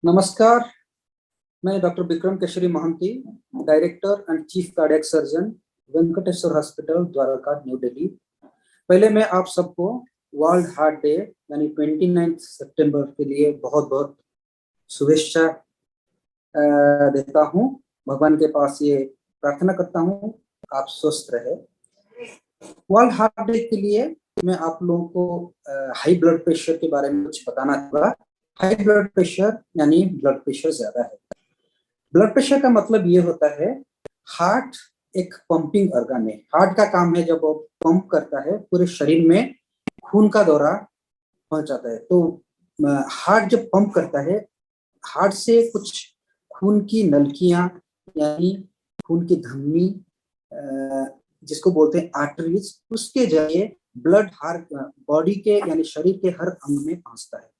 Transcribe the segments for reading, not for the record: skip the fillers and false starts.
नमस्कार। मैं doctor Vikram Keshari Mahanti, director and chief cardiac surgeon, Venkateshwara hospital, Dwarka, new Delhi. पहले मैं आप सबको वर्ल्ड हार्ट डे यानी 29 सितंबर के लिए बहुत बहुत शुभेच्छा देता हूँ। भगवान के पास ये प्रार्थना करता हूँ आप स्वस्थ रहे। वर्ल्ड हार्ट डे के लिए मैं आप लोगों को हाई ब्लड प्रेशर के बारे में कुछ बताना चाहूँगा। हाई ब्लड प्रेशर यानी ब्लड प्रेशर ज्यादा है। ब्लड प्रेशर का मतलब ये होता है, हार्ट एक पंपिंग ऑर्गन है। हार्ट का काम है, जब वो पंप करता है पूरे शरीर में खून का दौरा पहुंचाता है। तो हार्ट जब पंप करता है, हार्ट से कुछ खून की नलकियां यानी खून की धमनी जिसको बोलते हैं आर्टरीज, उसके जरिए ब्लड हार्ट बॉडी के यानी शरीर के हर अंग में पहुंचता है।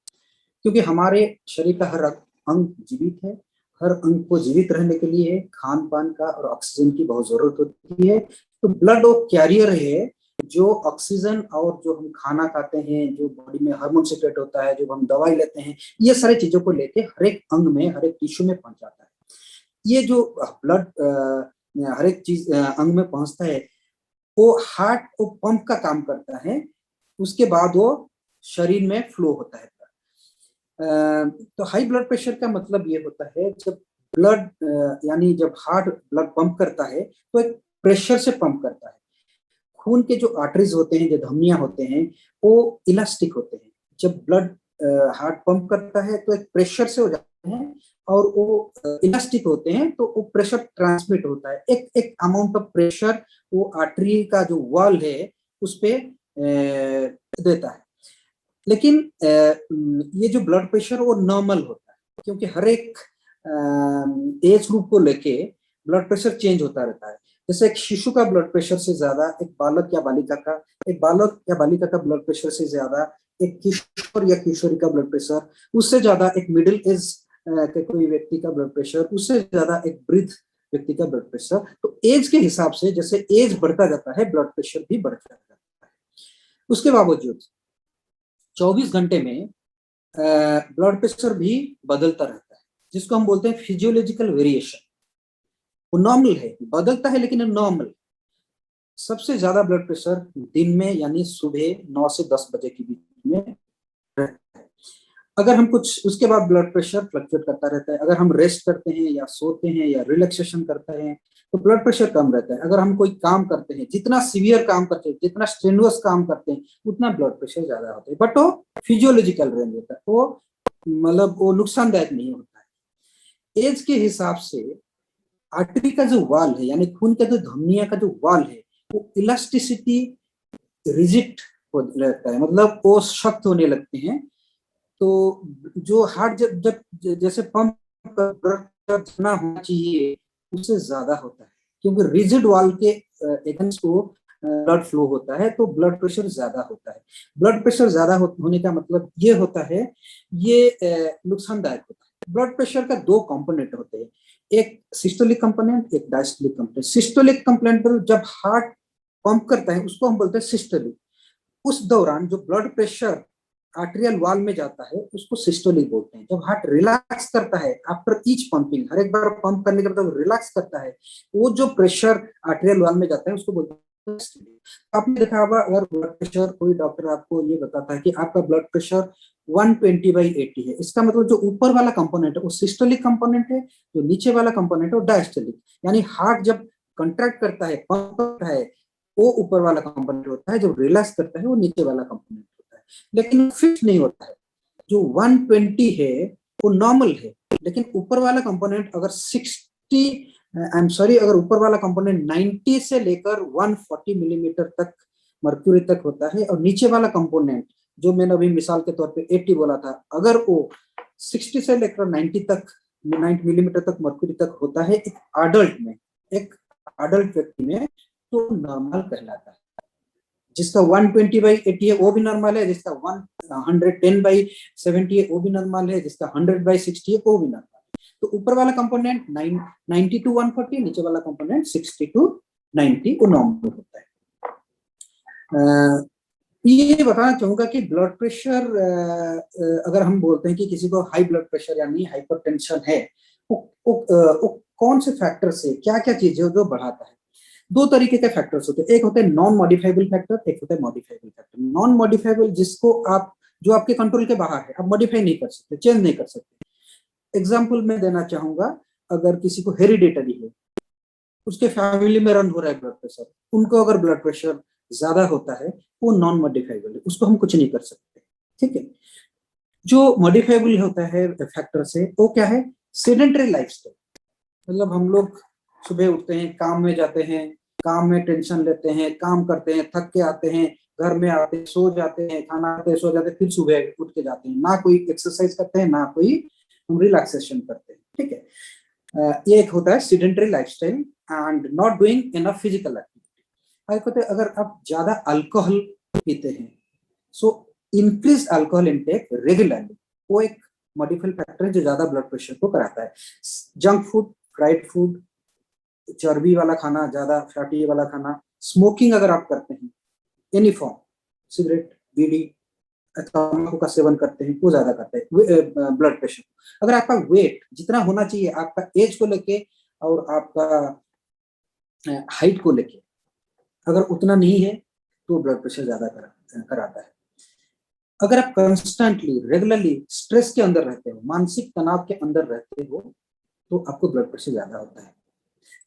क्योंकि हमारे शरीर का हर अंग जीवित है, हर अंग को जीवित रहने के लिए खान पान का और ऑक्सीजन की बहुत जरूरत होती है। तो ब्लड वो कैरियर है जो ऑक्सीजन और जो हम खाना खाते हैं, जो बॉडी में हार्मोन सीक्रेट होता है, जो हम दवाई लेते हैं, ये सारी चीजों को लेके हर एक अंग में, हर एक टिश्यू में पहुंच जाता है। ये जो ब्लड हर एक चीज अंग में पहुंचता है, वो हार्ट को पंप का काम करता है। उसके बाद वो शरीर में फ्लो होता है। तो हाई ब्लड प्रेशर का मतलब ये होता है, जब ब्लड यानी जब हार्ट ब्लड पंप करता है तो एक प्रेशर से पंप करता है। खून के जो आर्टरीज होते हैं, जो धमनियां होते हैं, वो इलास्टिक होते हैं। जब ब्लड हार्ट पंप करता है तो एक प्रेशर से हो जाते हैं और वो इलास्टिक होते हैं, तो वो प्रेशर ट्रांसमिट होता है। एक एक अमाउंट ऑफ प्रेशर वो आर्टरी का जो वॉल है उस पे देता है। लेकिन ये जो ब्लड प्रेशर वो नॉर्मल होता है, क्योंकि हर एक एज ग्रुप को लेके ब्लड प्रेशर चेंज होता रहता है। जैसे एक शिशु का ब्लड प्रेशर से ज्यादा एक बालक या बालिका का ब्लड प्रेशर से ज्यादा एक किशोर या किशोरी का ब्लड प्रेशर, उससे ज्यादा एक मिडिल एज के कोई व्यक्ति का ब्लड प्रेशर, उससे ज्यादा एक वृद्ध व्यक्ति का ब्लड प्रेशर। तो एज के हिसाब से जैसे एज बढ़ता जाता है, ब्लड प्रेशर भी बढ़ता जाता है। उसके बावजूद 24 घंटे में ब्लड प्रेशर भी बदलता रहता है, जिसको हम बोलते हैं फिजियोलॉजिकल वेरिएशन। वो नॉर्मल है, बदलता है लेकिन नॉर्मल। सबसे ज्यादा ब्लड प्रेशर दिन में यानी सुबह 9 से 10 बजे के बीच में रहता है। अगर हम कुछ उसके बाद ब्लड प्रेशर फ्लक्चुएट करता रहता है। अगर हम रेस्ट करते हैं या सोते हैं या रिलैक्सेशन करते हैं तो ब्लड प्रेशर कम रहता है। अगर हम कोई काम करते हैं, जितना सीवियर काम करते हैं, जितना स्ट्रेनुअस काम करते हैं, उतना ब्लड प्रेशर ज्यादा होता है। बट वो फिजियोलॉजिकल रेंज होता है, वो मतलब वो नुकसानदायक नहीं होता है। एज के हिसाब से आर्टरी का जो वॉल है यानी खून का जो धमनिया का जो वॉल है, वो इलास्टिसिटी रिजिड हो रहता है, मतलब वो सख्त होने लगते हैं। तो जो हार्ट जब जब जैसे पंप जितना होना चाहिए उससे ज्यादा होता है, क्योंकि रिजिड वॉल के अगेंस्ट को ब्लड फ्लो होता है, तो ब्लड प्रेशर ज्यादा होता है। ब्लड प्रेशर ज्यादा होने का मतलब ये होता है, ये नुकसानदायक होता है। ब्लड प्रेशर का दो कंपोनेंट होते हैं, एक सिस्टोलिक कंपोनेंट, एक डायस्टोलिक कंपोनेंट। सिस्टोलिक कंपोनेंट जब हार्ट पंप करता है उसको हम बोलते हैं सिस्टोलिक। उस दौरान जो ब्लड प्रेशर आर्टेरियल वॉल में जाता है उसको सिस्टोलिक बोलते हैं। जब हार्ट रिलैक्स करता है आफ्टर ईच पंपिंग, हर एक बार पंप करने के बाद रिलैक्स करता है, वो जो प्रेशर आर्टेरियल वॉल में जाता है उसको बोलते हैं सिस्टोलिक। आपने देखा होगा, अगर ब्लड प्रेशर, कोई डॉक्टर आपको ये बताता है कि आपका ब्लड प्रेशर 120/80 है, इसका मतलब जो ऊपर वाला कंपोनेंट है वो सिस्टोलिक कंपोनेंट है, जो नीचे वाला कंपोनेंट है वो डायस्टोलिक। यानी हार्ट जब कंट्रैक्ट करता है, पंप करता है, वो ऊपर वाला कंपोनेंट होता है, जब रिलैक्स करता है वो नीचे वाला कंपोनेंट होता है। लेकिन फिक्स नहीं होता है। जो 120 है वो नॉर्मल है, लेकिन ऊपर वाला कंपोनेंट अगर 60 आई एम सॉरी अगर ऊपर वाला कंपोनेंट 90 से लेकर 140 मिलीमीटर तक मर्क्यूरी तक होता है, और नीचे वाला कंपोनेंट जो मैंने अभी मिसाल के तौर पे 80 बोला था, अगर वो 60 से लेकर 90 तक 90 मिलीमीटर तक मर्क्यूरी तक होता है एक अडल्ट में, एक अडल्ट व्यक्ति में, तो नॉर्मल कहलाता है। जिसका 120/80 है वो भी नॉर्मल है, जिसका 110/70 है वो भी नॉर्मल है, जिसका 100/60 है वो भी नॉर्मल है। तो ऊपर वाला कंपोनेंट 90 to 140, नीचे वाला कंपोनेंट 60 to 90 वो नॉर्मल होता है। ये बताना चाहूंगा कि ब्लड प्रेशर, अगर हम बोलते हैं कि किसी को हाई ब्लड प्रेशर यानी हाइपरटेंशन है, वो कौन से फैक्टर से क्या क्या चीजें जो बढ़ाता है। दो तरीके के फैक्टर्स होते हैं, एक होते हैं नॉन मॉडिफाइबल फैक्टर, एक होता है मॉडिफाइबल फैक्टर। नॉन मॉडिफाइबल जिसको आप, जो आपके कंट्रोल के बाहर है, आप मॉडिफाई नहीं कर सकते, चेंज नहीं कर सकते। एग्जाम्पल मैं देना चाहूंगा, अगर किसी को हेरिडेटरी है, उसके फैमिली में रन हो रहा है ब्लड प्रेशर, उनको अगर ब्लड प्रेशर ज्यादा होता है, वो नॉन मॉडिफाइबल है, उसको हम कुछ नहीं कर सकते। ठीक है। जो मॉडिफाइबल होता है फैक्टर से, वो क्या है, सेडेंटरी लाइफस्टाइल। मतलब हम लोग सुबह उठते हैं, काम में जाते हैं, काम में टेंशन लेते हैं, काम करते हैं, थक के आते हैं, घर में आते हैं, सो जाते हैं, खाना खाते हैं, सो जाते हैं, फिर सुबह उठ के जाते हैं, ना कोई एक्सरसाइज करते हैं, ना कोई हम रिलैक्सेशन करते हैं। ठीक है। ये एक होता है sedentary lifestyle and not doing enough physical activity. अगर आप ज्यादा अल्कोहल पीते हैं, so increase alcohol intake regularly, वो एक मॉडिफाइड फैक्टर है जो ज्यादा ब्लड प्रेशर को कराता है। जंक फूड, फ्राइड फूड, चर्बी वाला खाना, ज्यादा फैटी वाला खाना, स्मोकिंग अगर आप करते हैं, एनी फॉर्म, सिगरेट, बीड़ी, तंबाकू का सेवन करते हैं, वो ज्यादा करते हैं ब्लड प्रेशर। अगर आपका वेट जितना होना चाहिए आपका एज को लेके और आपका हाइट को लेके, अगर उतना नहीं है तो ब्लड प्रेशर ज्यादा कराता है। अगर आप कंस्टेंटली रेगुलरली स्ट्रेस के अंदर रहते हो, मानसिक तनाव के अंदर रहते हो, तो आपको ब्लड प्रेशर ज्यादा होता है।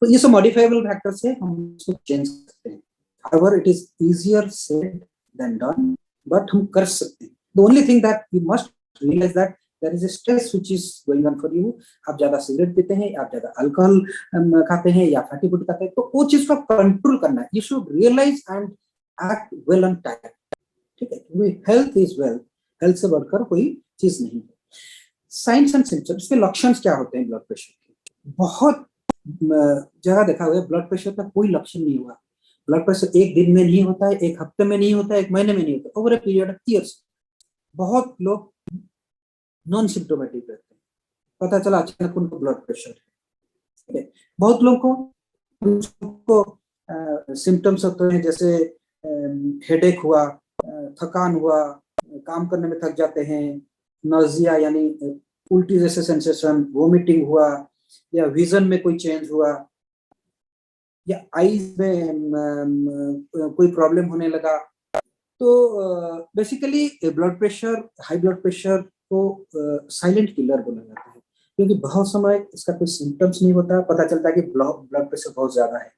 तो ये सब मॉडिफाइबल फैक्टर्स है, हम इसको चेंज कर सकते हैं। However, it is easier said than done, but हम कर सकते हैं। The only thing that you must realize that there is a stress which is going on for you। आप ज्यादा सिगरेट पीते हैं, आप ज्यादा अल्कोहल खाते हैं या फैटी फूड खाते हैं, तो वो चीज को कंट्रोल करना है। You should realize and act well on time। ठीक है। हेल्थ इज वेल्थ, हेल्थ से बढ़कर कोई चीज नहीं है। साइंस एंड सिम्टम्स, इसके लक्षण क्या होते हैं ब्लड प्रेशर के? बहुत जगह देखा हुआ है, ब्लड प्रेशर का कोई लक्षण नहीं हुआ। ब्लड प्रेशर एक दिन में नहीं होता है, एक हफ्ते में नहीं होता है, एक महीने में नहीं होता, over a period of years. बहुत लोग नॉन सिम्टोमेटिक रहते हैं, पता चला अचानक उनको ब्लड प्रेशर है। बहुत लोग को सिम्टम्स होते हैं, जैसे हेडेक हुआ, थकान हुआ, काम करने में थक जाते हैं, नजिया यानी उल्टी जैसे सेंसेशन, वोमिटिंग हुआ, या विजन में कोई चेंज हुआ, या आईज में कोई प्रॉब्लम होने लगा। तो basically blood pressure, high blood pressure को साइलेंट किलर बोला जाता है, क्योंकि बहुत समय इसका कोई सिम्टम्स नहीं होता, पता चलता है कि ब्लड प्रेशर बहुत ज्यादा है।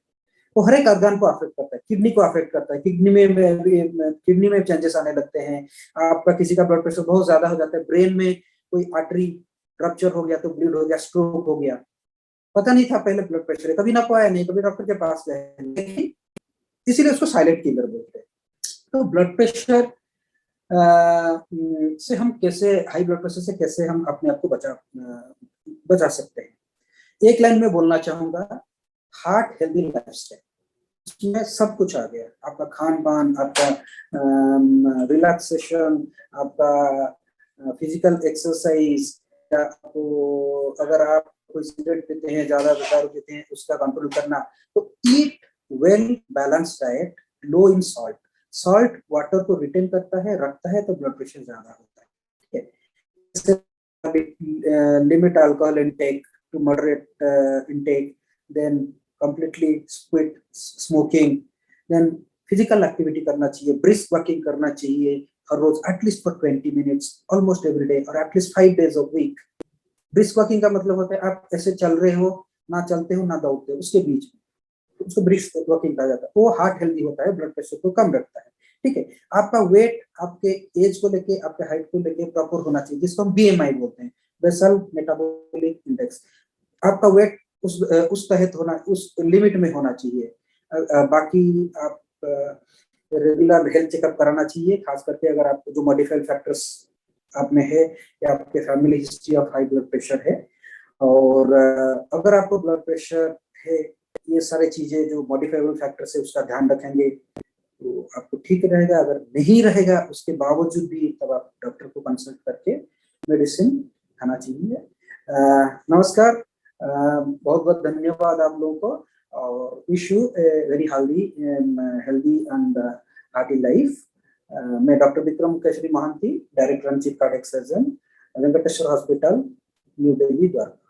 वो हर एक organ को अफेक्ट करता है, किडनी को अफेक्ट करता है, किडनी में चेंजेस आने लगते हैं। आपका किसी का ब्लड प्रेशर बहुत ज्यादा हो जाता है, ब्रेन में कोई आर्टरी रप्चर हो गया तो ब्लीड हो गया, स्ट्रोक हो गया, पता नहीं था पहले ब्लड प्रेशर है, कभी ना पाया नहीं, कभी डॉक्टर के पास गए, इसीलिए उसको साइलेंट किलर बोलते हैं। तो ब्लड प्रेशर से हम कैसे, हाई ब्लड प्रेशर से कैसे हम अपने आप को बचा सकते हैं? एक लाइन में बोलना चाहूंगा, हार्ट हेल्दी लाइफस्टाइल, इसमें सब कुछ आ गया। आपका खान पान, आपका रिलैक्सेशन, आपका फिजिकल एक्सरसाइज, अगर आप कोई सिगरेट पीते हैं, ज्यादा दारू पीते हैं, उसका कंट्रोल करना। तो ईट वेल बैलेंस डाइट, लो इन सॉल्ट। सॉल्ट वाटर को रिटेन करता है, रखता है, तो ब्लड प्रेशर ज्यादा होता है। ठीक है। Limit alcohol intake to moderate intake, then completely quit smoking, then physical activity करना चाहिए, brisk walking करना चाहिए हर रोज at least for 20 minutes almost every day और at least 5 days a week। brisk walking का मतलब होता है आप ऐसे चल रहे हो, ना चलते हो ना दौड़ते हो, उसके बीच में, उसको brisk walking कहा जाता है। वो हार्ट हेल्दी होता है, ब्लड प्रेशर को कम रखता है। ठीक है। आपका वेट आपके एज को लेके, आपके हाइट को लेके प्रॉपर होना चाहिए, जिसको हम बीएमआई बोलते हैं, बेसल मेटाबॉलिक इंडेक्स। आपका वेट उस तहत होना, उस लिमिट में होना चाहिए। बाकी आप रेगुलर हेल्थ चेकअप कराना चाहिए, खास करके अगर आपको जो मॉडिफाइड फैक्टर्स आप में है या आपके family history of high blood pressure है। और अगर आपको ब्लड प्रेशर है, ये सारी चीजें जो मॉडिफाइबल फैक्टर्स है उसका ध्यान रखेंगे तो आपको ठीक रहेगा। अगर नहीं रहेगा उसके बावजूद भी, तब आप डॉक्टर को कंसल्ट करके मेडिसिन खाना चाहिए। नमस्कार, बहुत बहुत धन्यवाद आप लोगों को, और wish you a very healthy and hearty life. मैं doctor Vikram Keshari Mahanti, director and chief cardiac surgeon, Venkateshwara hospital, New Delhi, Dwarka.